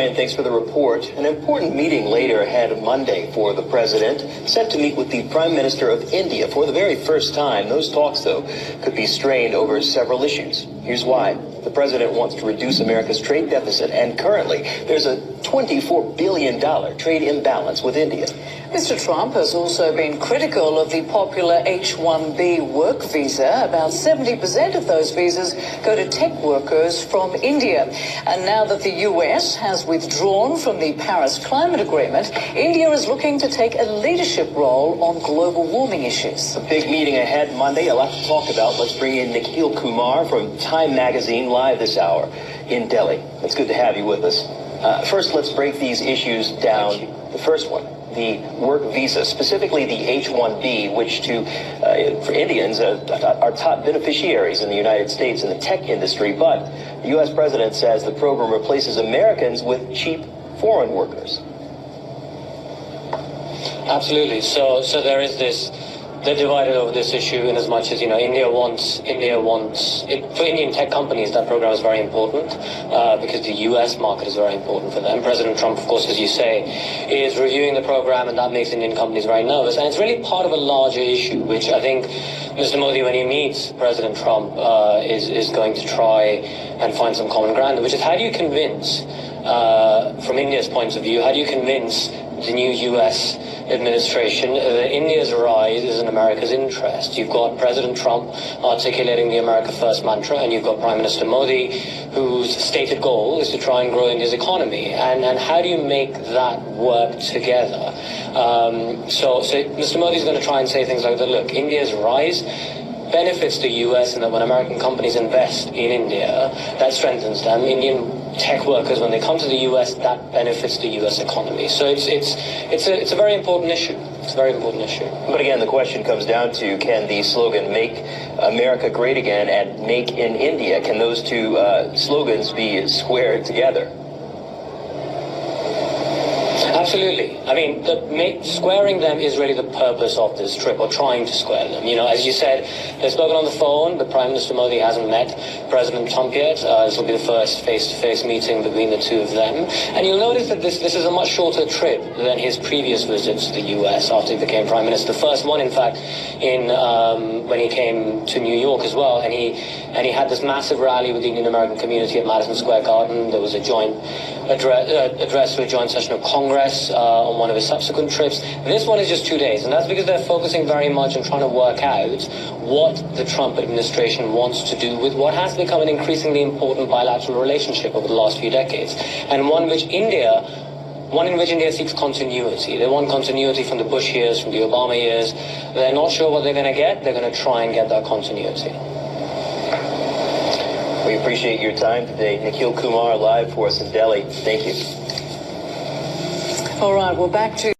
Ryan, thanks for the report. An important meeting later ahead Monday for the president, set to meet with the Prime Minister of India for the very first time. Those talks, though, could be strained over several issues. Here's why. The president wants to reduce America's trade deficit, and currently there's a $24 billion trade imbalance with India. Mr. Trump has also been critical of the popular H-1B work visa. About 70% of those visas go to tech workers from India. And now that the U.S. has withdrawn from the Paris Climate Agreement, India is looking to take a leadership role on global warming issues. A big meeting ahead Monday, a lot to talk about. Let's bring in Nikhil Kumar from Time Magazine live this hour in Delhi. It's good to have you with us. First, let's break these issues down. The first one, the work visa, specifically the H-1B, which for Indians are top beneficiaries in the United States in the tech industry. But the U.S. president says the program replaces Americans with cheap foreign workers. Absolutely. So there is this. They're divided over this issue in as much as, India wants for Indian tech companies, that program is very important because the U.S. market is very important for them. President Trump, of course, as you say, is reviewing the program, and that makes Indian companies very nervous. And it's really part of a larger issue, which I think Mr. Modi, when he meets President Trump, is going to try and find some common ground, which is how do you convince, from India's point of view, how do you convince the new U.S. administration that India's rise is in America's interest? You've got President Trump articulating the America First mantra, and you've got Prime Minister Modi, whose stated goal is to try and grow India's economy. And how do you make that work together? So Mr. Modi is going to try and say things like that. Look, India's rise benefits the U.S. and that when American companies invest in India, that strengthens them. Indian tech workers, when they come to the U.S., that benefits the U.S. economy. So it's a very important issue. It's a very important issue. But again, the question comes down to, can the slogan "Make America Great Again" and "Make in India," can those two slogans be squared together? Absolutely. I mean, squaring them is really the purpose of this trip, or trying to square them. As you said, they've spoken on the phone, but Prime Minister Modi hasn't met President Trump yet. This will be the first face-to-face meeting between the two of them. And you'll notice that this is a much shorter trip than his previous visits to the U.S. after he became Prime Minister. The first one, in fact, when he came to New York as well, and he had this massive rally with the Indian American community at Madison Square Garden. There was a joint address to a joint session of Congress on one of his subsequent trips. This one is just 2 days, and that's because they're focusing very much on trying to work out what the Trump administration wants to do with what has become an increasingly important bilateral relationship over the last few decades, and one in which India seeks continuity. They want continuity from the Bush years, from the Obama years. They're not sure what they're going to get. They're going to try and get that continuity. We appreciate your time today. Nikhil Kumar live for us in Delhi. Thank you. All right, well, back to